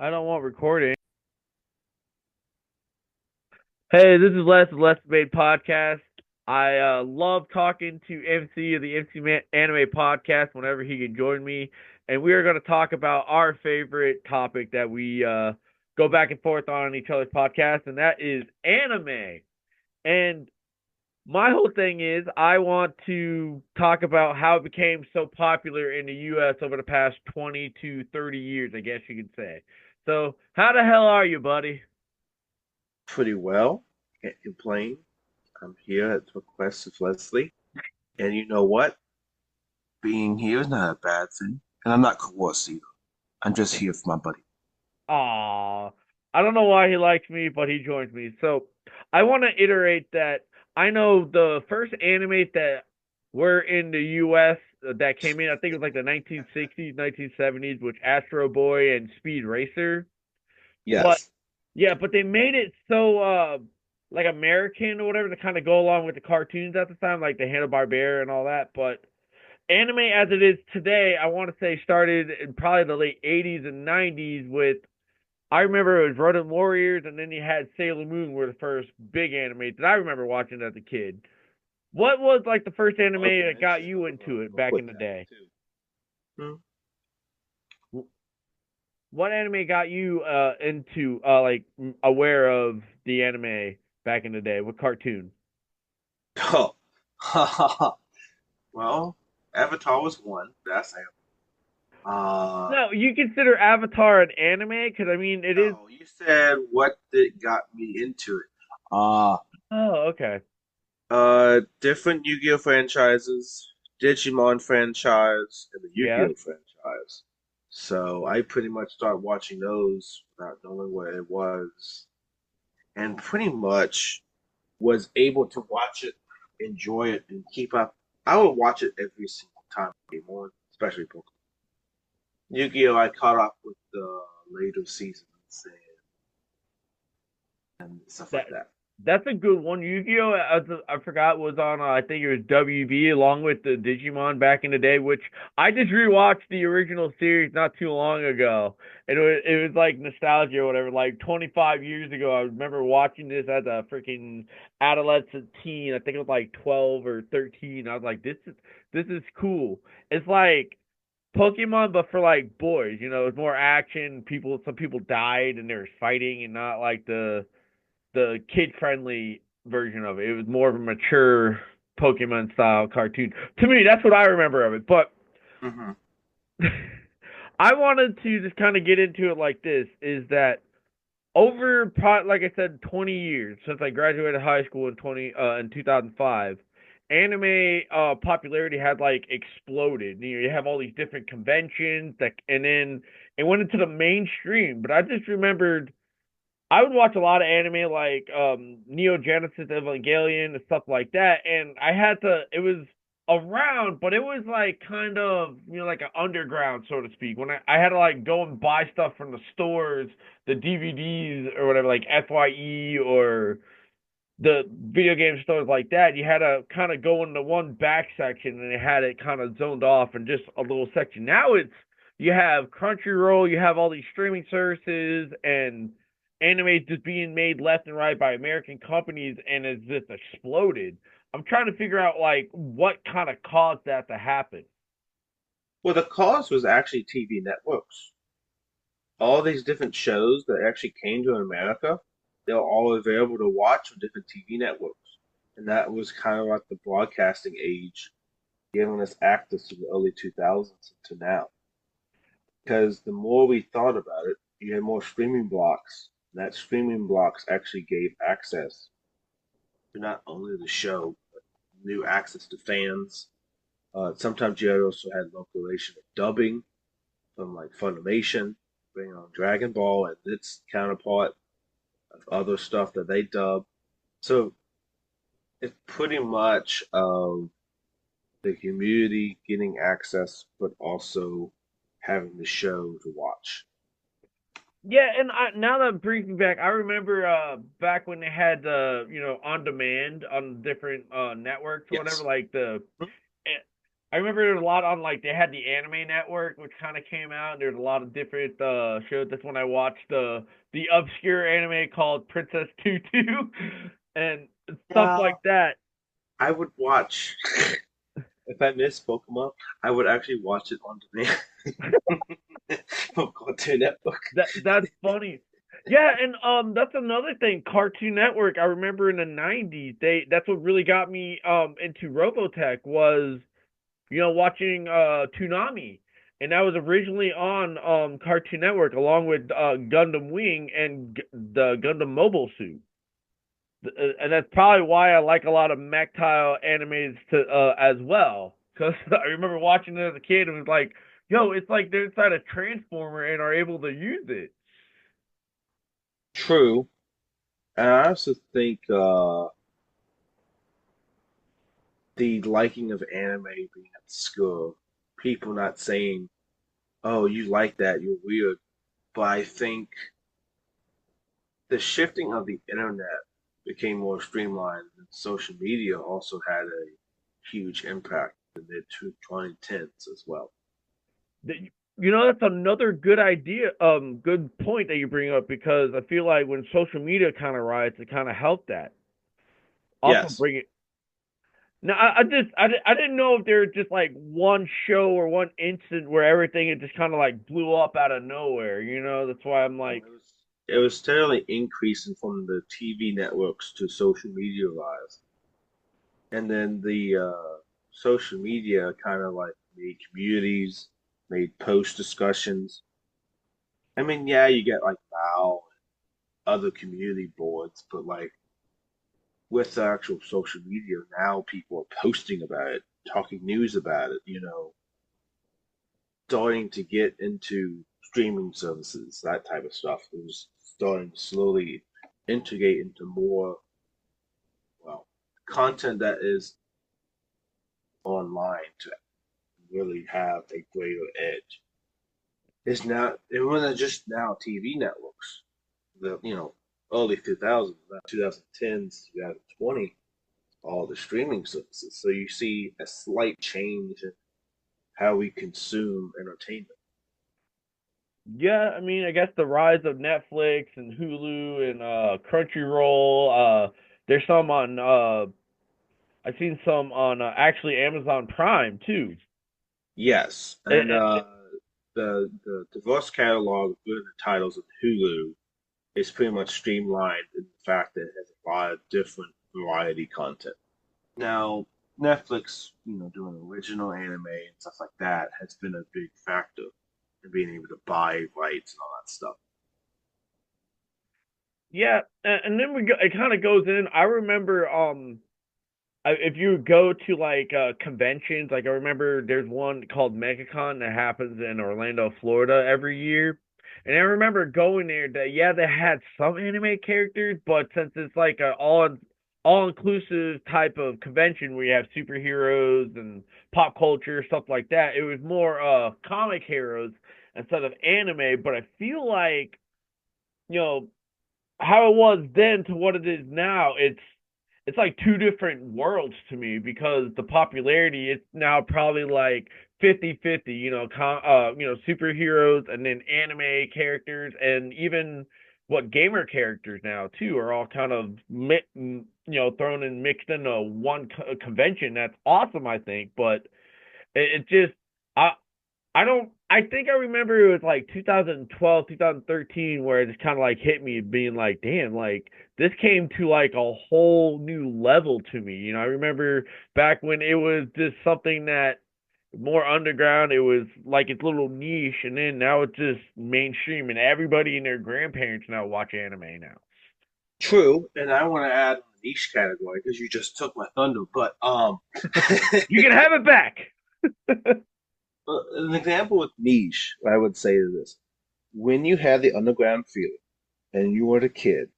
I don't want recording. Hey, this is Les of Let's Made Podcast. I love talking to MC of the Anime Podcast whenever he can join me. And we are going to talk about our favorite topic that we go back and forth on each other's podcast, and that is anime. And my whole thing is I want to talk about how it became so popular in the US over the past 20 to 30 years, I guess you could say. So, how the hell are you, buddy? Pretty well. Can't complain. I'm here at the request of Leslie. And you know what? Being here is not a bad thing. And I'm not coerced either. I'm just here for my buddy. Aw, I don't know why he likes me, but he joins me. So I want to iterate that I know the first anime that were in the U.S. That came in, I think it was like the 1960s, 1970s, which Astro Boy and Speed Racer. But Yes. yeah, but they made it so like American or whatever to kind of go along with the cartoons at the time, like the Hanna-Barbera and all that. But anime as it is today, I want to say started in probably the late 80s and 90s with I remember it was Rodent Warriors, and then you had Sailor Moon were the first big anime that I remember watching as a kid. What was like the first anime Honorable that got mention you of into it go back with in the that day? too. Hmm. What anime got you into like aware of the anime back in the day? What cartoon? Oh. Well, Avatar was one. That's it. No, you consider Avatar an anime? Because I mean, it is. No, you said what did got me into it. Uh Oh, okay. Different Yu-Gi-Oh franchises, Digimon franchise, and the Yes. Yu-Gi-Oh franchise. So I pretty much started watching those without knowing what it was, and pretty much was able to watch it, enjoy it, and keep up. I would watch it every single time it came on, especially Pokemon. Yu-Gi-Oh! I caught up with the later seasons and stuff That like that. That's a good one. Yu-Gi-Oh! I forgot was on. I think it was WB along with the Digimon back in the day, which I just rewatched the original series not too long ago, and it was like nostalgia or whatever. Like 25 years ago, I remember watching this as a freaking adolescent teen. I think it was like 12 or 13. I was like, this is cool. It's like Pokemon, but for like boys. You know, it's more action. Some people died and they were fighting, and not like the kid friendly version of it. It was more of a mature Pokemon style cartoon. To me, that's what I remember of it. But Hmm. I wanted to just kind of get into it like this: is that over, like I said, 20 years since I graduated high school in 2005, anime popularity had like exploded. You have all these different conventions that, and then it went into the mainstream. But I just remembered I would watch a lot of anime like Neo Genesis Evangelion and stuff like that, and I had to. It was around, but it was like kind of like an underground, so to speak. When I had to like go and buy stuff from the stores, the DVDs or whatever, like FYE or the video game stores like that. You had to kind of go into one back section, and it had it kind of zoned off in just a little section. Now it's you have Crunchyroll, you have all these streaming services, and anime just being made left and right by American companies, and it's just exploded. I'm trying to figure out like what kind of caused that to happen. Well, the cause was actually TV networks. All these different shows that actually came to America, they were all available to watch on different TV networks. And that was kind of like the broadcasting age, giving us access to the early 2000s to now. Because the more we thought about it, you had more streaming blocks. And that streaming blocks actually gave access to not only the show, but new access to fans. Sometimes you also had localization of dubbing from like Funimation, bringing on Dragon Ball and its counterpart of other stuff that they dub. So it's pretty much the community getting access, but also having the show to watch. Yeah, and now that brings me back, I remember back when they had the on demand on different networks or whatever, Yes. like the I remember there was a lot on like they had the Anime Network, which kind of came out. And there's a lot of different shows. That's when I watched the obscure anime called Princess Tutu and stuff Yeah, like that. I would watch if I missed Pokemon. I would actually watch it on demand from Cartoon Network. That's funny. Yeah, and that's another thing. Cartoon Network. I remember in the '90s, that's what really got me into Robotech was watching Toonami, and that was originally on Cartoon Network along with Gundam Wing and the Gundam Mobile Suit. And that's probably why I like a lot of Mectile animes as well. Because I remember watching it as a kid and was like, yo, it's like they're inside a transformer and are able to use it. True, and I also think the liking of anime being at school, people not saying, "Oh, you like that? You're weird." But I think the shifting of the internet became more streamlined, and social media also had a huge impact in the mid 2010s as well. That's another good idea, good point that you bring up because I feel like when social media kind of riots, it kind of helped that. Also Yes, bring it. Now, I didn't know if there was just like one show or one instant where everything it just kind of like blew up out of nowhere. That's why I'm like, it was steadily increasing from the TV networks to social media rise, and then the social media kind of like made communities, made post discussions. I mean, yeah, you get like now other community boards, but like with the actual social media now, people are posting about it, talking news about it. Starting to get into streaming services, that type of stuff. It was starting to slowly integrate into more, well, content that is online to really have a greater edge. It wasn't just now TV networks. The early 2000s, 2010s, 2020, all the streaming services. So you see a slight change in how we consume entertainment. yeah, I mean, I guess the rise of Netflix and Hulu and Crunchyroll. There's some on. I've seen some on actually Amazon Prime too. Yes, and It, the diverse catalog of good titles of Hulu is pretty much streamlined in the fact that it has a lot of different variety content. Now, Netflix, doing original anime and stuff like that has been a big factor in being able to buy rights and all that stuff. yeah, and then it kind of goes in. I remember if you go to like conventions, like I remember there's one called MegaCon that happens in Orlando, Florida every year. And I remember going there that yeah, they had some anime characters, but since it's like a all inclusive type of convention where you have superheroes and pop culture, stuff like that, it was more comic heroes instead of anime, but I feel like, you know, how it was then to what it is now, it's like two different worlds to me because the popularity it's now probably like 50-50, superheroes and then anime characters and even what gamer characters now too are all kind of thrown and mixed into one convention. That's awesome, I think, but it just I I don't. I think I remember it was like 2012, 2013, where it just kind of like hit me, being like, "Damn, like this came to like a whole new level to me." I remember back when it was just something that more underground. It was like its little niche, and then now it's just mainstream, and everybody and their grandparents now watch anime now. True, and I want to add on the niche category because you just took my thunder. But You can have it back. an example with niche, I would say is this: when you had the underground feeling, and you were a kid,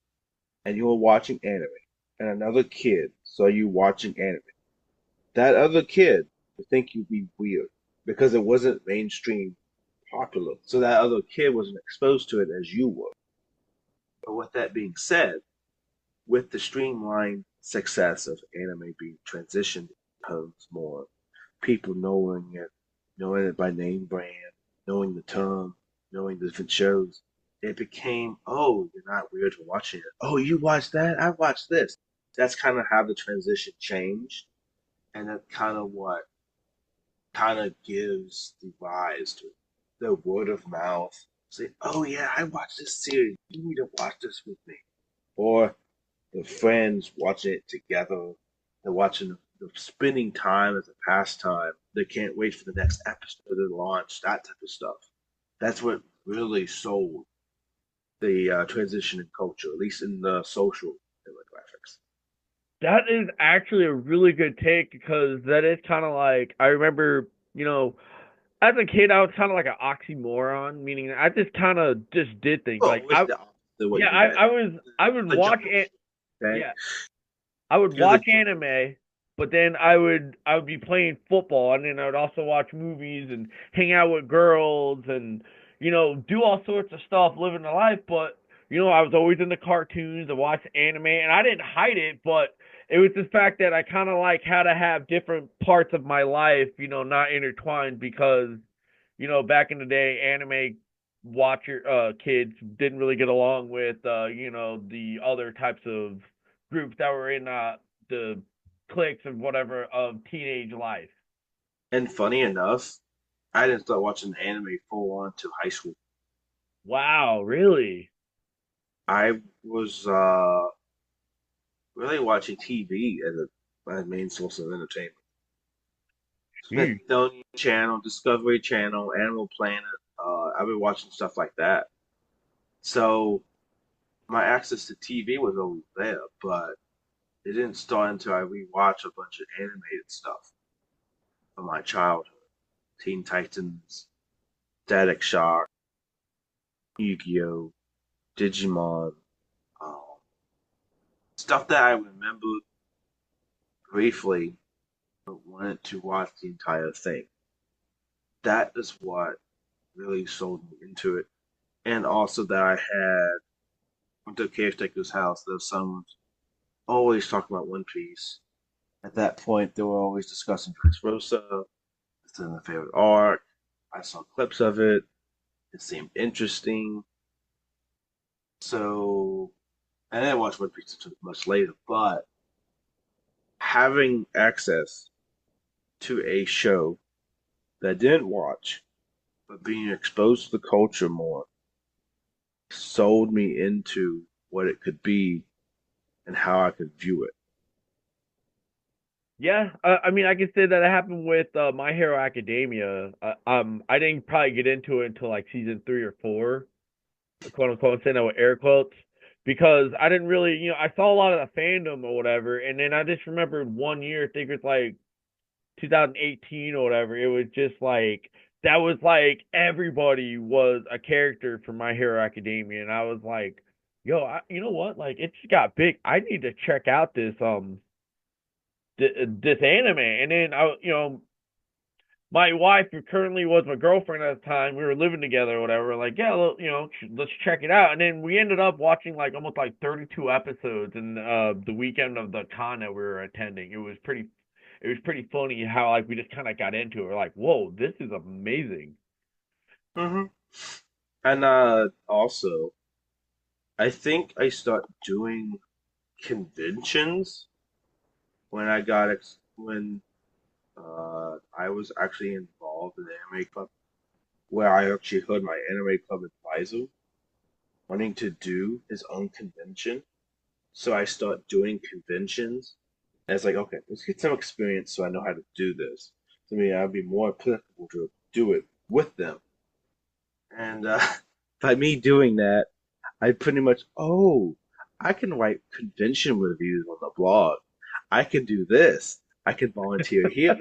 and you were watching anime, and another kid saw you watching anime, that other kid would think you'd be weird because it wasn't mainstream popular. So that other kid wasn't exposed to it as you were. But with that being said, with the streamlined success of anime being transitioned to homes more people knowing it by name brand, knowing the term, knowing the different shows. It became, oh, you're not weird for watching it. Oh, you watched that? I watched this. That's kind of how the transition changed, and that's kind of what kind of gives the rise to the word of mouth. Say, oh yeah, I watched this series. You need to watch this with me. Or the friends watching it together. They're watching the spending time as a pastime. They can't wait for the next episode to launch. That type of stuff. That's what really sold the transition in culture, at least in the social demographics. That is actually a really good take because that is kind of like I remember, as a kid I was kind of like an oxymoron, meaning I just kind of just did things Well, like it's the opposite of what yeah, you meant. I would The watch Jones, okay? yeah, I would You're the watch Jones. anime, but then I would be playing football, and then I would also watch movies and hang out with girls, and do all sorts of stuff, living the life. But I was always into cartoons. I watched anime, and I didn't hide it, but it was the fact that I kind of like had to have different parts of my life, not intertwined because back in the day, anime watcher kids didn't really get along with the other types of groups that were in the cliques of whatever of teenage life. And funny enough, I didn't start watching anime full on to high school. Wow, really? I was really watching TV as my main source of entertainment. Jeez. Smithsonian Channel, Discovery Channel, Animal Planet. I've been watching stuff like that. So my access to TV was always there, but it didn't start until I rewatched a bunch of animated stuff from my childhood. Teen Titans, Static Shock, Yu-Gi-Oh, Digimon, um, stuff that I remembered briefly, but wanted to watch the entire thing. That is what really sold me into it. And also that I had went to a caretaker's house. Their son was always talking about One Piece. At that point, they were always discussing Dressrosa. It's in the favorite arc. I saw clips of it. It seemed interesting. So, and I didn't watch One Piece until much later, but having access to a show that I didn't watch, but being exposed to the culture more, sold me into what it could be and how I could view it. Yeah, I mean, I can say that it happened with My Hero Academia. I didn't probably get into it until like season 3 or 4, quote unquote, saying that with air quotes, because I didn't really, I saw a lot of the fandom or whatever, and then I just remembered one year, I think it was like 2018 or whatever. It was just like that was like everybody was a character from My Hero Academia, and I was like, yo, you know what? Like it just got big. I need to check out this anime, and then my wife, who currently was my girlfriend at the time, we were living together or whatever. Like, yeah, let's check it out. And then we ended up watching like almost like 32 episodes in the weekend of the con that we were attending. It was pretty funny how like we just kind of got into it. We're like, whoa, this is amazing. Hmm. And also, I think I started doing conventions when I was actually involved in the anime club, where I actually heard my anime club advisor wanting to do his own convention. So I start doing conventions. And it's like, okay, let's get some experience so I know how to do this. To me, I'd be more applicable to do it with them. And by me doing that, I pretty much, oh, I can write convention reviews on the blog. I can do this. I can volunteer here.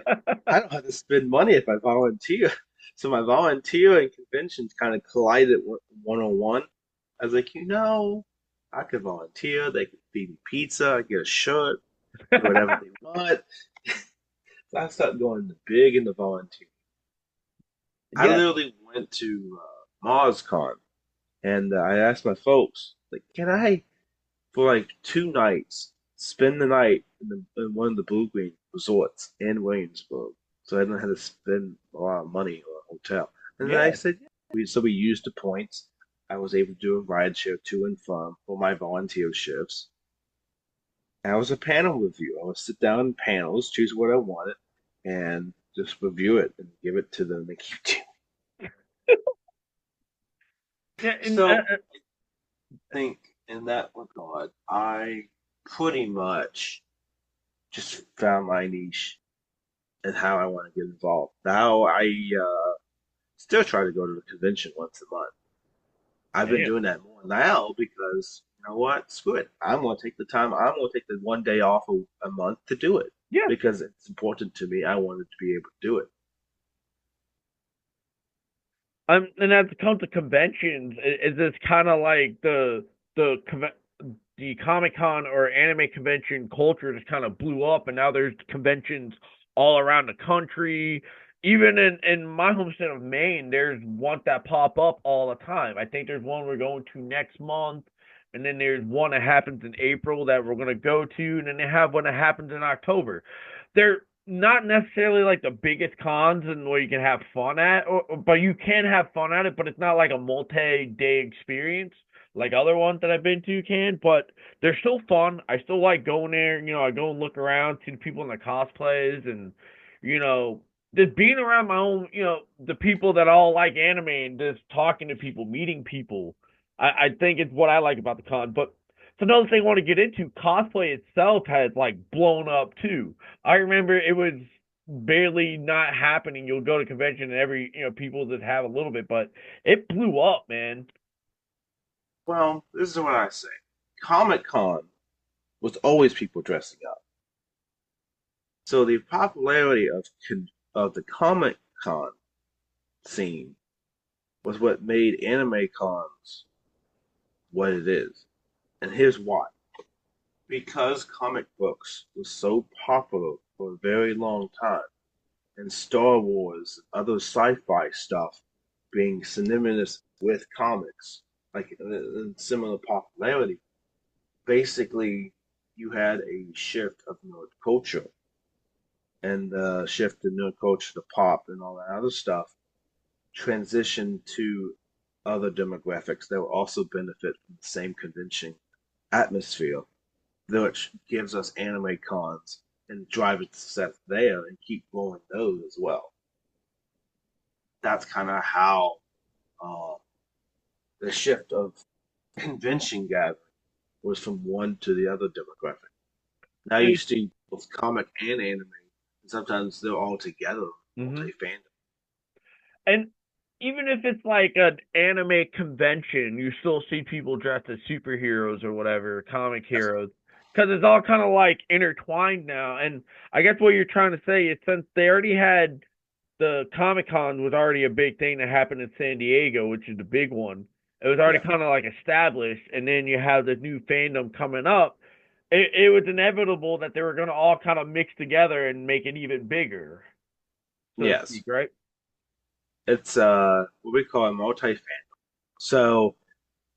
I don't have to spend money if I volunteer. So my volunteer and conventions kind of collided one on one. I was like, I could volunteer. They could feed me pizza. I get a shirt, do whatever they want. So I started going big into volunteer. I Yeah. literally went to MozCon and I asked my folks, like, can I, for like 2 nights, spend the night in one of the Blue Green resorts in Williamsburg? so I didn't have to spend a lot of money on a hotel. And I Yeah. said, yeah. So we used the points. I was able to do a ride share to and from for my volunteer shifts. And I was a panel review. I would sit down in panels, choose what I wanted, and just review it and give it to them and keep doing. Yeah, and So I think in that regard, I pretty much just found my niche and how I want to get involved. Now I still try to go to the convention once a month. I've been damn. doing that more now because you know what? Screw it. I'm going to take the time. I'm going to take the one day off a month to do it Yeah. because it's important to me. I wanted to be able to do it. And as it comes to conventions, is this kind of like the Comic Con or anime convention culture just kind of blew up, and now there's conventions all around the country. Even in my home state of Maine, there's ones that pop up all the time. I think there's one we're going to next month, and then there's one that happens in April that we're going to go to, and then they have one that happens in October. They're not necessarily like the biggest cons and where you can have fun at, but you can have fun at it, but it's not like a multi-day experience like other ones that I've been to can, but they're still fun. I still like going there. I go and look around, see the people in the cosplays, and you know, just being around my own, the people that all like anime and just talking to people, meeting people. I think it's what I like about the con. But it's another thing I want to get into. Cosplay itself has like blown up too. I remember it was barely not happening. You'll go to convention and every people that have a little bit, but it blew up, man. Well, this is what I say. Comic Con was always people dressing up. So the popularity of the Comic Con scene was what made anime cons what it is. And here's why. Because comic books were so popular for a very long time, and Star Wars and other sci-fi stuff being synonymous with comics, like in similar popularity, basically you had a shift of nerd culture and the shift in nerd culture to pop and all that other stuff transition to other demographics that will also benefit from the same convention atmosphere, which gives us anime cons and drive its success there and keep growing those as well. That's kind of how uh, the shift of convention gathering was from one to the other demographic. Now you And, see both comic and anime, and sometimes they're all together, mm-hmm. multi fandom. And even if it's like an anime convention, you still see people dressed as superheroes or whatever, comic Yes. heroes, because it's all kind of like intertwined now. And I guess what you're trying to say is since they already had the Comic Con was already a big thing that happened in San Diego, which is the big one. It was already Yeah. kind of like established, and then you have the new fandom coming up. It was inevitable that they were going to all kind of mix together and make it even bigger, so to Yes. speak, right? It's what we call a multi fandom. So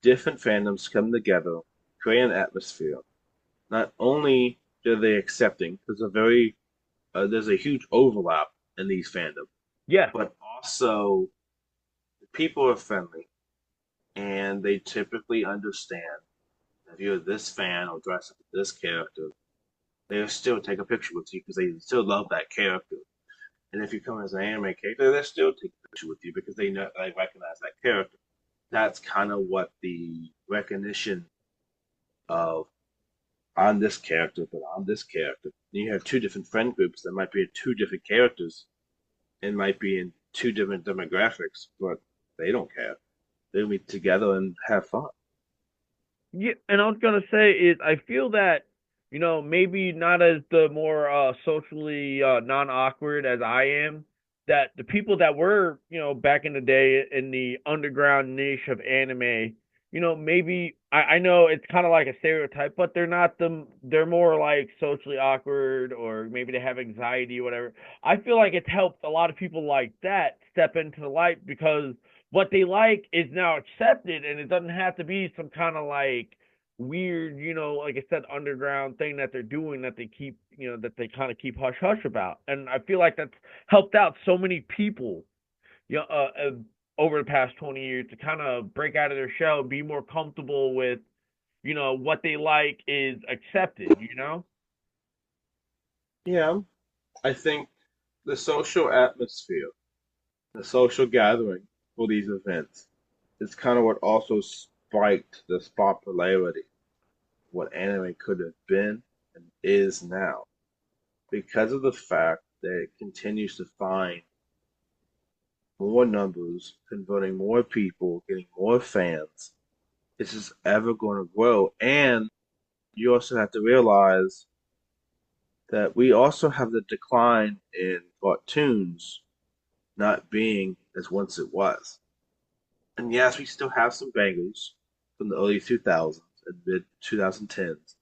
different fandoms come together, create an atmosphere. Not only are they accepting, there's a huge overlap in these fandoms, Yeah, but also the people are friendly and they typically understand if you're this fan or dress up as this character, they'll still take a picture with you because they still love that character. And if you come as an anime character, they'll still take a picture with you because they recognize that character. That's kind of what the recognition of I'm this character, but I'm this character. And you have two different friend groups that might be two different characters and might be in two different demographics, but they don't care. They'll meet together and have fun. yeah, and I was gonna say is I feel that maybe not as the more socially non awkward as I am. That the people that were back in the day in the underground niche of anime, maybe I know it's kind of like a stereotype, but they're more like socially awkward or maybe they have anxiety or whatever. I feel like it's helped a lot of people like that step into the light because what they like is now accepted and it doesn't have to be some kind of like weird, like I said, underground thing that they're doing that they keep, that they kind of keep hush hush about. And I feel like that's helped out so many people, over the past 20 years to kind of break out of their shell, be more comfortable with, what they like is accepted. Yeah, I think the social atmosphere, the social gathering for these events is kind of what also spiked this popularity, what anime could have been and is now, because of the fact that it continues to find more numbers, converting more people, getting more fans. This is ever going to grow. And you also have to realize that we also have the decline in cartoons not being as once it was. And yes, we still have some bangers from the early 2000s and mid 2010s,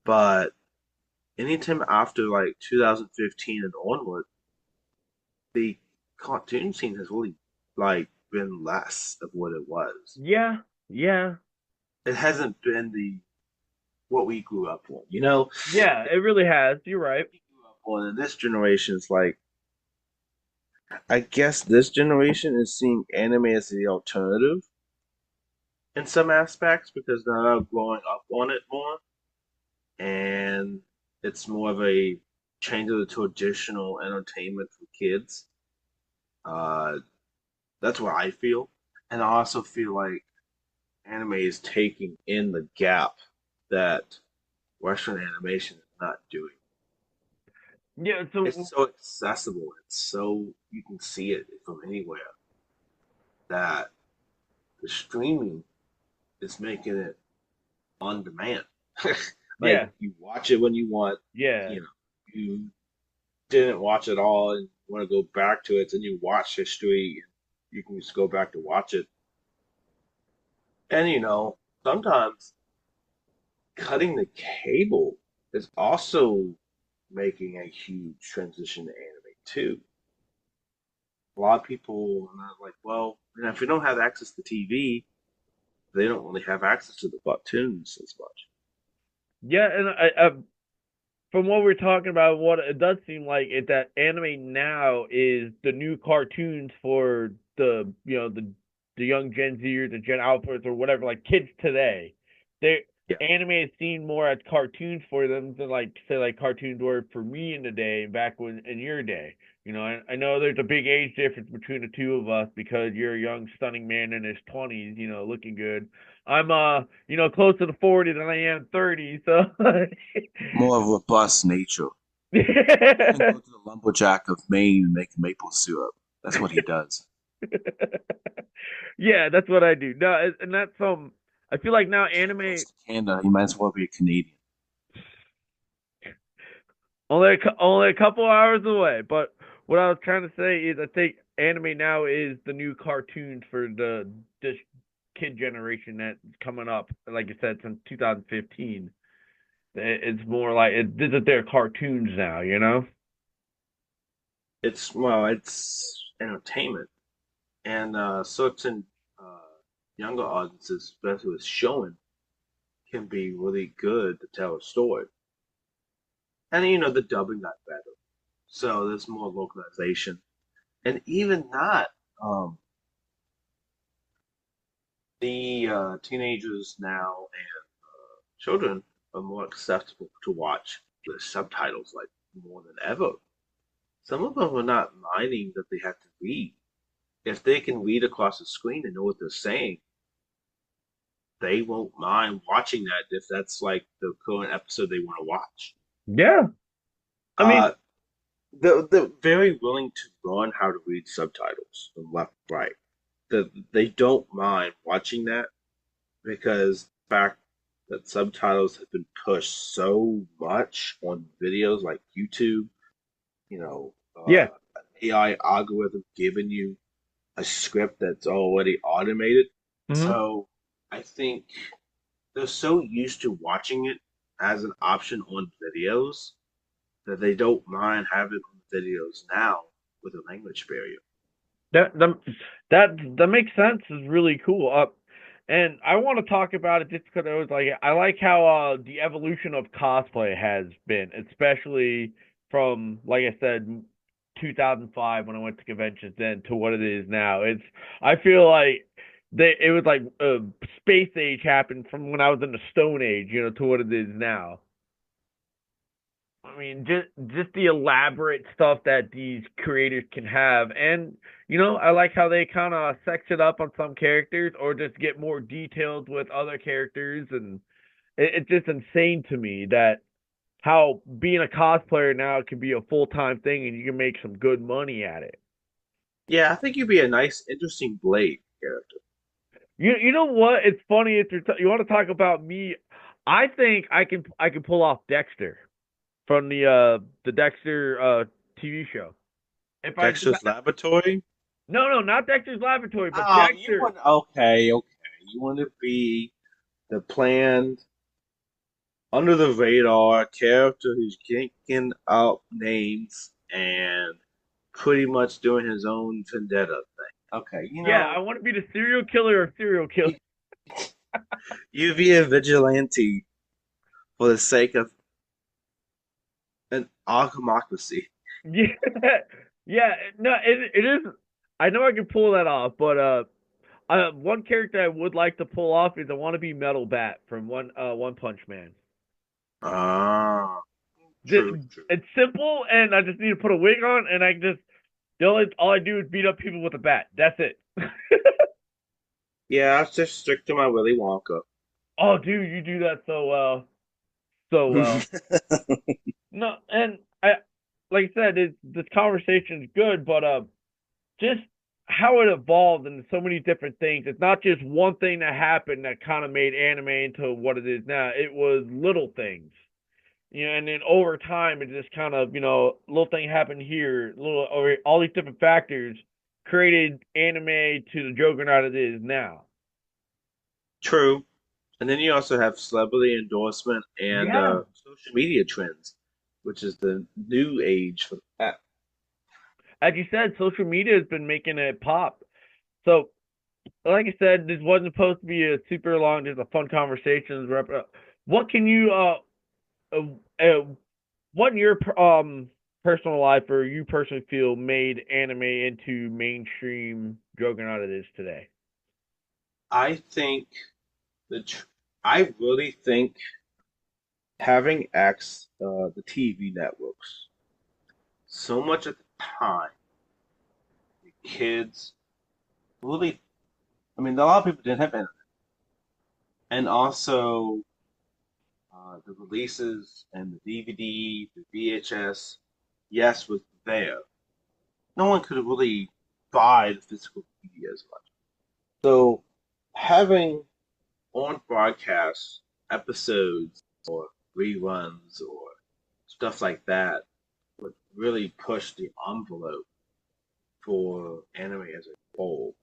but anytime after like 2015 and onward, the cartoon scene has really like been less of what it was. Yeah, yeah, It hasn't been the what we grew up on, you know? yeah. It really has. You're right. We grew up on, and this generation is like, I guess this generation is seeing anime as the alternative in some aspects because they're now growing up on it more, and it's more of a change of the traditional entertainment for kids. Uh, that's what I feel, and I also feel like anime is taking in the gap that Western animation is not doing. Yeah. It's so accessible. It's so you can see it from anywhere that the streaming is making it on demand. Like Yeah, you watch it when you want, yeah, you know, you didn't watch it all and want to go back to it, and you watch history and you can just go back to watch it. And sometimes cutting the cable is also making a huge transition to anime too. A lot of people are like, well, if we don't have access to TV, they don't really have access to the cartoons as much. yeah. And from what we're talking about, what it does seem like is that anime now is the new cartoons for the young Gen Z or the Gen Alphas or whatever, like kids today. They Yeah, Anime is seen more as cartoons for them than like say like cartoons were for me in the day back when in your day. I know there's a big age difference between the two of us because you're a young, stunning man in his 20s, looking good. I'm closer to 40 than I am 30, so more of a robust nature. You can go to the lumberjack of Maine and make maple syrup. That's what he does. Yeah, that's what I do. No, and that's I feel like now He anime goes to Canada. He might as well be a Canadian. only a couple hours away. But what I was trying to say is, I think anime now is the new cartoons for this kid generation that's coming up. Like I said, since 2015, it's more like these are their cartoons now. It's entertainment, and certain younger audiences, especially with showing, can be really good to tell a story. And the dubbing got better, so there's more localization, and even that, um, the teenagers now and children are more acceptable to watch with subtitles like more than ever. Some of them are not minding that they have to read. If they can read across the screen and know what they're saying, they won't mind watching that if that's like the current episode they want to watch. Yeah, I mean, Uh, they're very willing to learn how to read subtitles from left to right. They don't mind watching that because the fact that subtitles have been pushed so much on videos like YouTube, yeah. an AI algorithm giving you a script that's already automated. Hmm. So I think they're so used to watching it as an option on videos that they don't mind having it on videos now with a language barrier. That that that makes sense. Is really cool. And I want to talk about it just because I was like, I like how the evolution of cosplay has been, especially from, like I said, 2005 when I went to conventions then to what it is now. I feel like it was like space age happened from when I was in the Stone Age, to what it is now. I mean, just the elaborate stuff that these creators can have, and I like how they kind of sex it up on some characters, or just get more detailed with other characters, and it's just insane to me that how being a cosplayer now can be a full time thing, and you can make some good money at it. Yeah, I think you'd be a nice, interesting Blade character. You know what? It's funny if you want to talk about me. I think I can pull off Dexter from the Dexter TV show. If I just Dexter's Laboratory. No, not Dexter's Laboratory, but Oh, you Dexter. want okay, okay. You want to be the planned, under the radar character who's kicking up names and pretty much doing his own vendetta thing. Okay, Yeah, I want to be the serial killer of serial killers. you, you be a vigilante for the sake of an democracy. Yeah, yeah. No, it is. I know I can pull that off, but one character I would like to pull off is I want to be Metal Bat from One Punch Man. Ah, true, true. It's simple, and I just need to put a wig on, and I can just all I do is beat up people with a bat. That's it. Yeah, I was just strict to my Willy Wonka. Oh, dude, you do that so well, so well. No, and like I said, this conversation is good, but just how it evolved into so many different things. It's not just one thing that happened that kind of made anime into what it is now. It was little things, and then over time, it just kind of, little thing happened here, little, or all these different factors created anime to the juggernaut it is now. True. And then you also have celebrity endorsement and Yeah, social media trends, which is the new age for that. as you said, social media has been making it pop. So, like I said, this wasn't supposed to be a super long, just a fun conversation. What can you uh, uh what in your personal life or you personally feel made anime into mainstream juggernaut it is today? I think I really think having the TV networks, so much at the time, the kids really, I mean, a lot of people didn't have internet, and also the releases and the DVD, the VHS, yes, was there. No one could really buy the physical media as much. So having on broadcast episodes or reruns or stuff like that would really push the envelope for anime as a whole.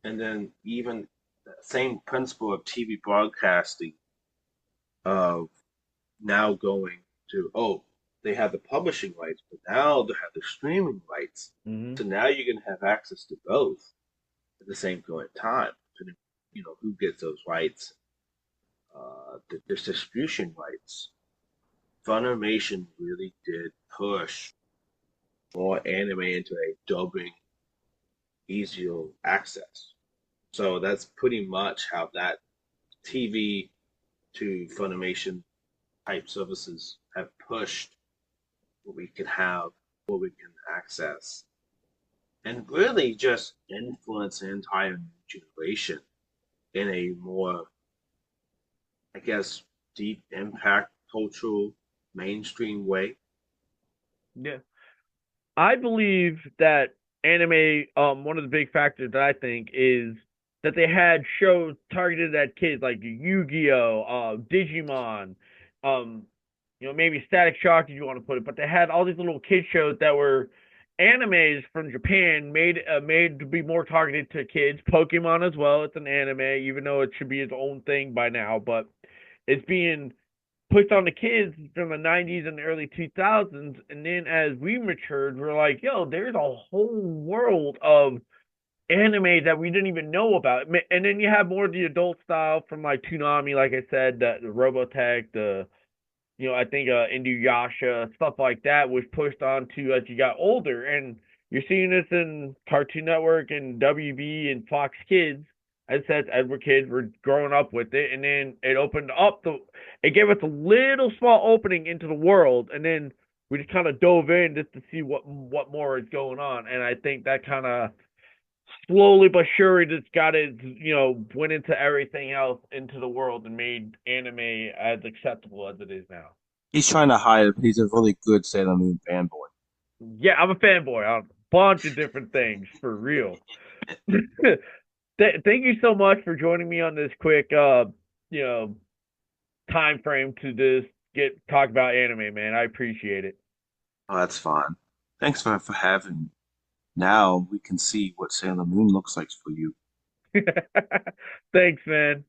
And then even the same principle of TV broadcasting of now going to, oh, they have the publishing rights, but now they have the streaming rights. Mm-hmm. So now you can have access to both at the same point in time, depending, who gets those rights, the distribution rights. Funimation really did push more anime into a dubbing, easier access. So that's pretty much how that TV to Funimation type services have pushed what we can have, what we can access, and really just influence an entire new generation in a more, I guess, deep impact cultural mainstream way. Yeah. I believe that anime, one of the big factors that I think is that they had shows targeted at kids like Yu-Gi-Oh, Digimon, um, maybe Static Shock if you want to put it, but they had all these little kid shows that were animes from Japan made to be more targeted to kids. Pokemon as well, it's an anime, even though it should be its own thing by now, but it's being pushed on the kids from the 90s and the early 2000s. And then as we matured, we're like, yo, there's a whole world of anime that we didn't even know about. And then you have more of the adult style from like Toonami, like I said, the Robotech, I think Inuyasha, stuff like that was pushed onto as you got older. And you're seeing this in Cartoon Network and WB and Fox Kids. As I said, Edward kids were growing up with it, and then it gave us a little small opening into the world, and then we just kind of dove in just to see what more is going on. And I think that kind of slowly but surely just got it, went into everything else into the world and made anime as acceptable as it is now. He's trying to hide it, but he's a really good Sailor Moon fanboy. Yeah, I'm a fanboy on a bunch of different things for real. Thank you so much for joining me on this quick, you know, time frame to just get talk about anime, man. I appreciate it. Oh, that's fine. Thanks for having me. Now we can see what Sailor Moon looks like for you. Thanks, man.